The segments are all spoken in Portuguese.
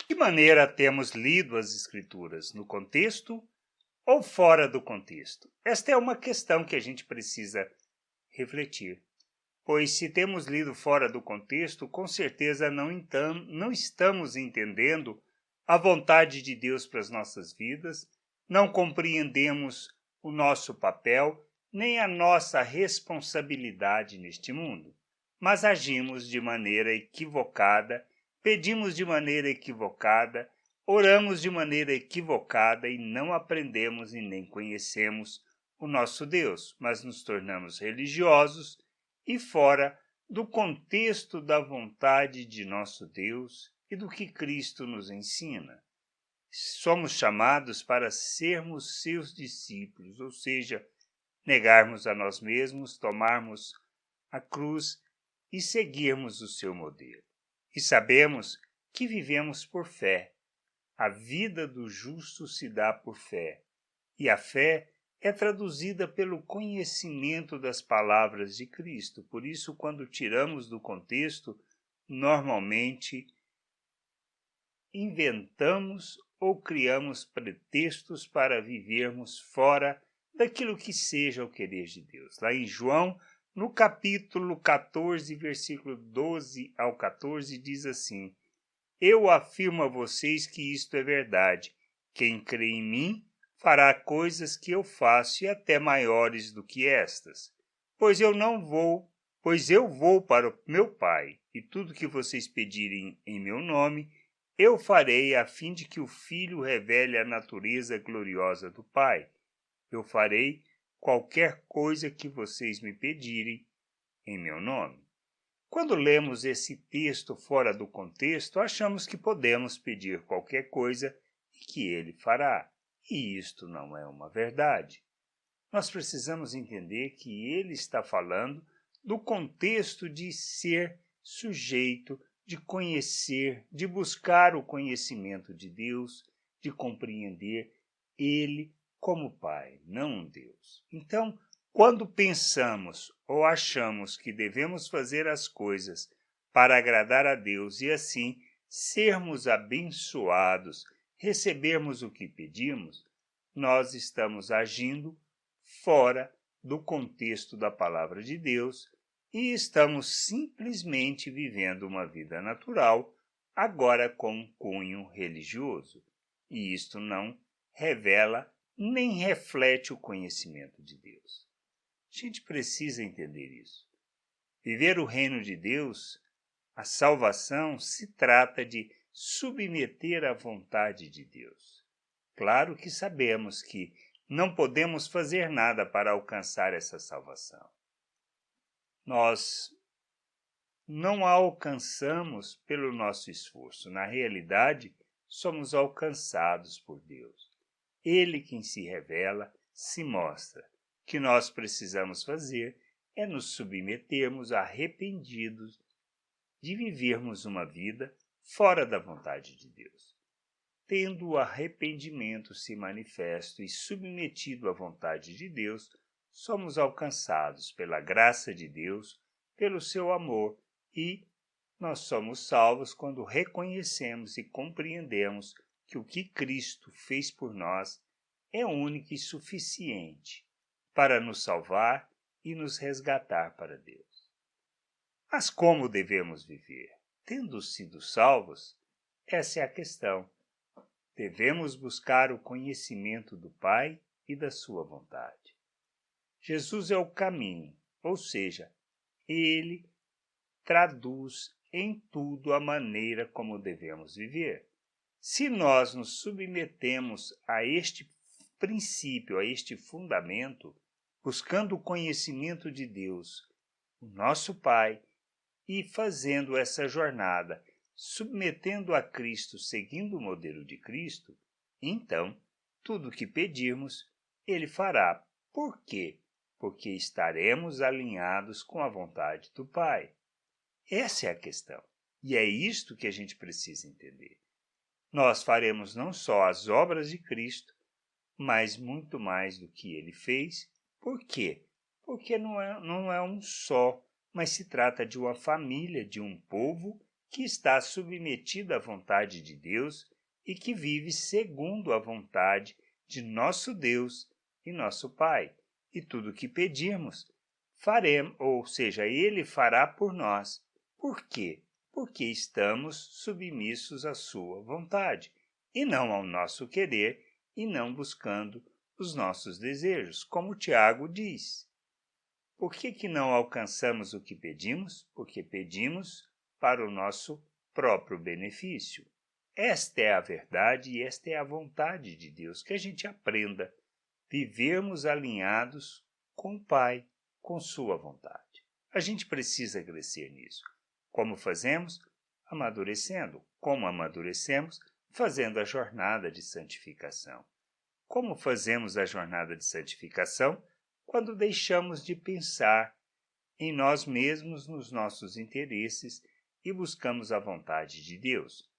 que maneira temos lido as Escrituras? No contexto ou fora do contexto? Esta é uma questão que a gente precisa refletir. Pois se temos lido fora do contexto, com certeza não estamos entendendo a vontade de Deus para as nossas vidas, não compreendemos o nosso papel, nem a nossa responsabilidade neste mundo, mas agimos de maneira equivocada, pedimos de maneira equivocada, oramos de maneira equivocada e não aprendemos e nem conhecemos o nosso Deus, mas nos tornamos religiosos e fora do contexto da vontade de nosso Deus e do que Cristo nos ensina. Somos chamados para sermos seus discípulos, ou seja, negarmos a nós mesmos, tomarmos a cruz e seguirmos o seu modelo. E sabemos que vivemos por fé. A vida do justo se dá por fé, e a fé é traduzida pelo conhecimento das palavras de Cristo. Por isso, quando tiramos do contexto, normalmente inventamos ou criamos pretextos para vivermos fora daquilo que seja o querer de Deus. Lá em João, no capítulo 14, versículo 12 ao 14, diz assim: Eu afirmo a vocês que isto é verdade. Quem crê em mim fará coisas que eu faço e até maiores do que estas. Pois eu vou para o meu Pai, e tudo que vocês pedirem em meu nome, eu farei a fim de que o Filho revele a natureza gloriosa do Pai. Eu farei qualquer coisa que vocês me pedirem em meu nome. Quando lemos esse texto fora do contexto, achamos que podemos pedir qualquer coisa e que ele fará. E isto não é uma verdade. Nós precisamos entender que ele está falando do contexto de ser sujeito, de conhecer, de buscar o conhecimento de Deus, de compreender ele como Pai, não um Deus. Então, quando pensamos ou achamos que devemos fazer as coisas para agradar a Deus e assim sermos abençoados, recebermos o que pedimos, nós estamos agindo fora do contexto da palavra de Deus e estamos simplesmente vivendo uma vida natural, agora com cunho religioso. E isto não revela nem reflete o conhecimento de Deus. A gente precisa entender isso. Viver o reino de Deus, a salvação, se trata de submeter à vontade de Deus. Claro que sabemos que não podemos fazer nada para alcançar essa salvação. Nós não a alcançamos pelo nosso esforço. Na realidade, somos alcançados por Deus. Ele quem se revela, se mostra. O que nós precisamos fazer é nos submetermos arrependidos de vivermos uma vida fora da vontade de Deus. Tendo o arrependimento se manifesto e submetido à vontade de Deus, somos alcançados pela graça de Deus, pelo seu amor, e nós somos salvos quando reconhecemos e compreendemos que o que Cristo fez por nós é único e suficiente para nos salvar e nos resgatar para Deus. Mas como devemos viver? Tendo sido salvos, essa é a questão. Devemos buscar o conhecimento do Pai e da sua vontade. Jesus é o caminho, ou seja, ele traduz em tudo a maneira como devemos viver. Se nós nos submetemos a este princípio, a este fundamento, buscando o conhecimento de Deus, o nosso Pai, e fazendo essa jornada, submetendo a Cristo, seguindo o modelo de Cristo, então, tudo o que pedirmos, ele fará. Por quê? Porque estaremos alinhados com a vontade do Pai. Essa é a questão. E é isto que a gente precisa entender. Nós faremos não só as obras de Cristo, mas muito mais do que ele fez. Por quê? Porque não é um só, mas se trata de uma família, de um povo, que está submetido à vontade de Deus e que vive segundo a vontade de nosso Deus e nosso Pai. E tudo o que pedirmos, faremos, ou seja, Ele fará por nós. Por quê? Porque estamos submissos à sua vontade, e não ao nosso querer, e não buscando os nossos desejos, como Tiago diz. Por que não alcançamos o que pedimos? Porque pedimos para o nosso próprio benefício. Esta é a verdade e esta é a vontade de Deus, que a gente aprenda, vivermos alinhados com o Pai, com sua vontade. A gente precisa crescer nisso. Como fazemos? Amadurecendo. Como amadurecemos? Fazendo a jornada de santificação. Como fazemos a jornada de santificação? Quando deixamos de pensar em nós mesmos, nos nossos interesses e buscamos a vontade de Deus.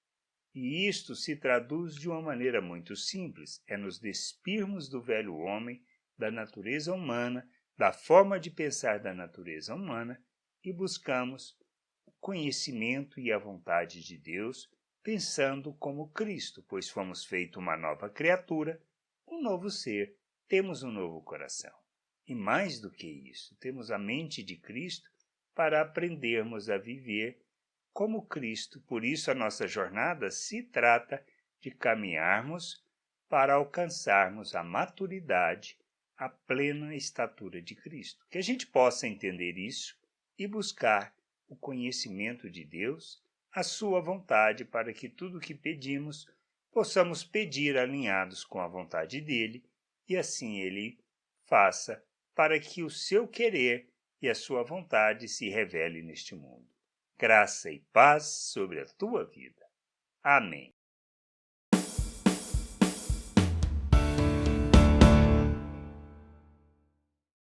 E isto se traduz de uma maneira muito simples, é nos despirmos do velho homem, da natureza humana, da forma de pensar da natureza humana e buscamos o conhecimento e a vontade de Deus, pensando como Cristo, pois fomos feitos uma nova criatura, um novo ser, temos um novo coração. E mais do que isso, temos a mente de Cristo para aprendermos a viver como Cristo. Por isso, a nossa jornada se trata de caminharmos para alcançarmos a maturidade, a plena estatura de Cristo. Que a gente possa entender isso e buscar o conhecimento de Deus, a sua vontade, para que tudo o que pedimos possamos pedir alinhados com a vontade dele e assim ele faça para que o seu querer e a sua vontade se revele neste mundo. Graça e paz sobre a tua vida. Amém.